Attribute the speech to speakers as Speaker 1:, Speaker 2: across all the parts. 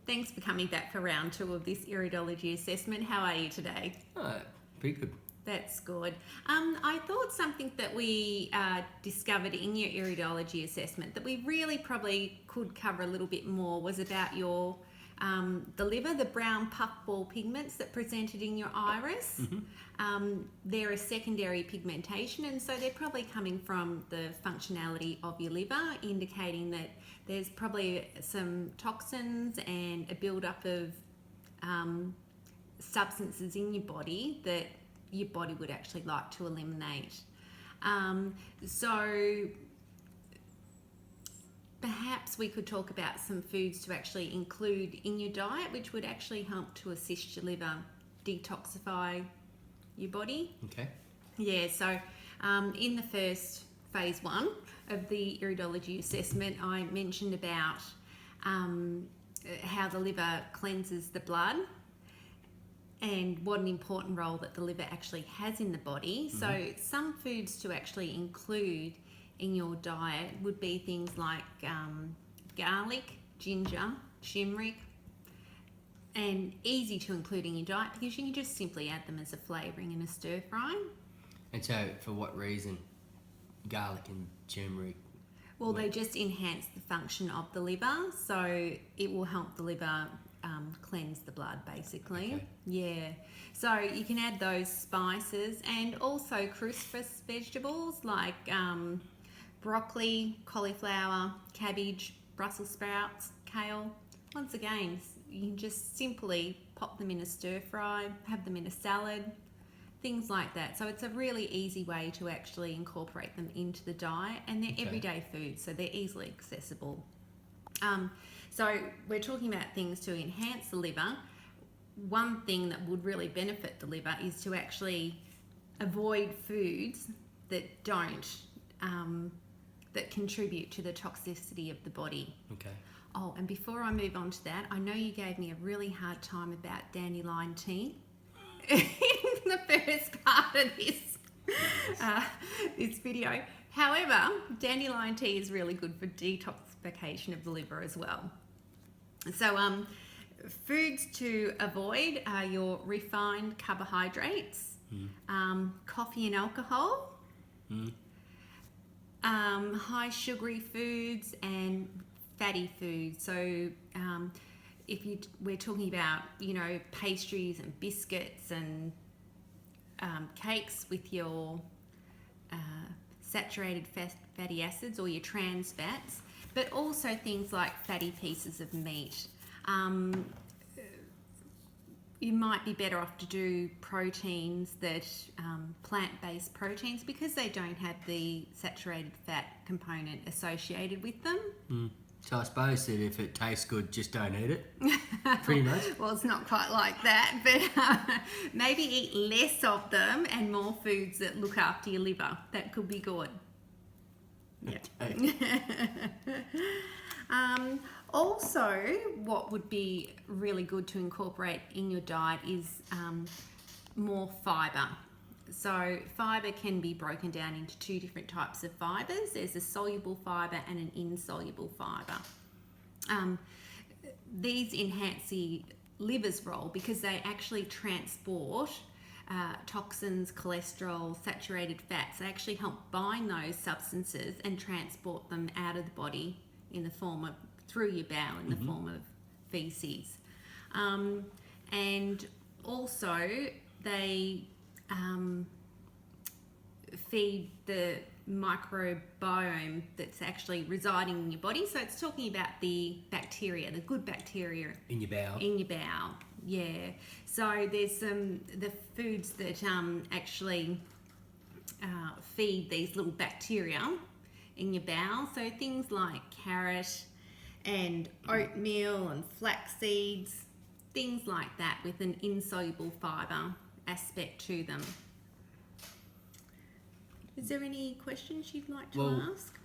Speaker 1: Thanks for coming back for round 2 of this iridology assessment. How are you today?
Speaker 2: Oh, pretty good.
Speaker 1: That's good. I thought something that we discovered in your iridology assessment that we really probably could cover a little bit more was about your the liver, the brown puffball pigments that presented in your iris. They're a secondary pigmentation, and so they're probably coming from the functionality of your liver, indicating that there's probably some toxins and a build-up of substances in your body that your body would actually like to eliminate. So perhaps we could talk about some foods to actually include in your diet, which would actually help to assist your liver detoxify your body.
Speaker 2: Okay.
Speaker 1: Yeah, so in the first phase 1 of the iridology assessment, I mentioned about how the liver cleanses the blood and what an important role that the liver actually has in the body. So some foods to actually include in your diet would be things like garlic, ginger, turmeric, and easy to include in your diet because you can just simply add them as a flavouring in a stir fry.
Speaker 2: And so, for what reason, garlic and turmeric?
Speaker 1: Well, they just enhance the function of the liver, so it will help the liver cleanse the blood, basically.
Speaker 2: Okay.
Speaker 1: Yeah. So you can add those spices and also cruciferous vegetables like broccoli, cauliflower, cabbage, Brussels sprouts, kale. Once again, you can just simply pop them in a stir fry, have them in a salad, things like that. So it's a really easy way to actually incorporate them into the diet, and they're everyday foods, so they're easily accessible. So we're talking about things to enhance the liver. One thing that would really benefit the liver is to actually avoid foods that don't, that contribute to the toxicity of the body.
Speaker 2: Okay.
Speaker 1: Oh, and before I move on to that, I know you gave me a really hard time about dandelion tea in the first part of this video. However, dandelion tea is really good for detoxification of the liver as well. So, foods to avoid are your refined carbohydrates, coffee and alcohol, high sugary foods, and fatty foods. So, we're talking about, pastries and biscuits and cakes with your saturated fatty acids or your trans fats, but also things like fatty pieces of meat. You might be better off to do proteins that plant-based proteins because they don't have the saturated fat component associated with them.
Speaker 2: So I suppose that if it tastes good, just don't eat it, pretty much.
Speaker 1: Well, it's not quite like that, but maybe eat less of them and more foods that look after your liver. That could be good. Yeah.
Speaker 2: Okay.
Speaker 1: Also, what would be really good to incorporate in your diet is more fibre. So fibre can be broken down into 2 different types of fibres. There's a soluble fibre and an insoluble fibre. These enhance the liver's role because they actually transport toxins, cholesterol, saturated fats. They actually help bind those substances and transport them out of the body in the form of, through your bowel in the form of feces. And also they feed the microbiome that's actually residing in your body. So it's talking about the bacteria, the good bacteria
Speaker 2: In your bowel.
Speaker 1: in your bowel. Yeah. So there's the foods that actually feed these little bacteria in your bowel. So things like carrot and oatmeal and flax seeds, things like that with an insoluble fibre aspect to them. Is there any questions you'd like to ask?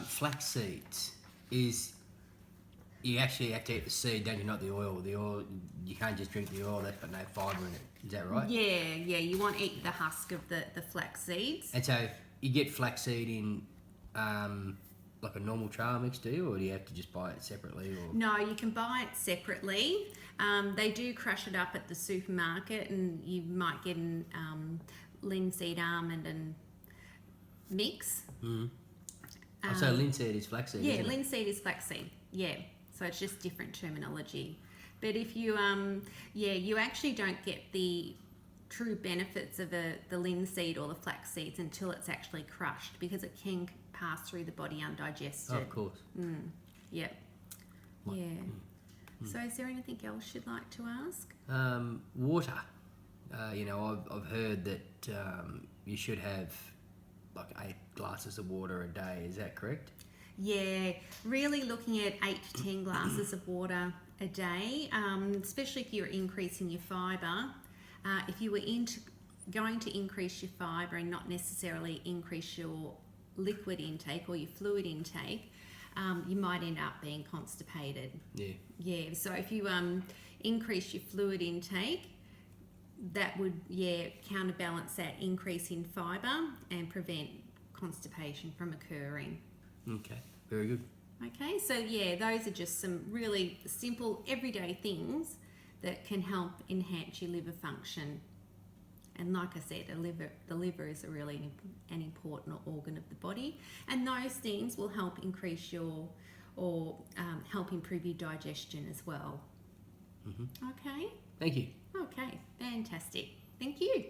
Speaker 2: Flax seeds is, you actually have to eat the seed, don't you? Not the oil. The oil, you can't just drink the oil. That's got no fibre in it. Is that right?
Speaker 1: Yeah. You want to eat the husk of the flax seeds.
Speaker 2: And so you get flaxseed in like a normal trail mix, do you, or do you have to just buy it separately? Or
Speaker 1: No, you can buy it separately. They do crush it up at the supermarket, and you might get an linseed almond and mix.
Speaker 2: so linseed is flaxseed.
Speaker 1: Yeah,
Speaker 2: isn't it?
Speaker 1: linseed is flaxseed. Yeah, so it's just different terminology. But if you, you actually don't get the true benefits of the linseed or the flax seeds until it's actually crushed, because it can pass through the body undigested.
Speaker 2: Oh, of course.
Speaker 1: Yep. Yeah. So is there anything else you'd like to ask?
Speaker 2: Water. I've heard that you should have like 8 glasses of water a day. Is that correct?
Speaker 1: Yeah, really looking at 8 to 10 glasses of water a day, especially if you're increasing your fibre. If you were going to increase your fibre and not necessarily increase your liquid intake or your fluid intake, you might end up being constipated.
Speaker 2: Yeah.
Speaker 1: Yeah, so if you increase your fluid intake, that would counterbalance that increase in fibre and prevent constipation from occurring.
Speaker 2: Okay, very good.
Speaker 1: Okay, so those are just some really simple everyday things that can help enhance your liver function. And like I said, the liver is an important organ of the body, and those things will help increase help improve your digestion as well. Okay.
Speaker 2: Thank you.
Speaker 1: Okay, fantastic. Thank you.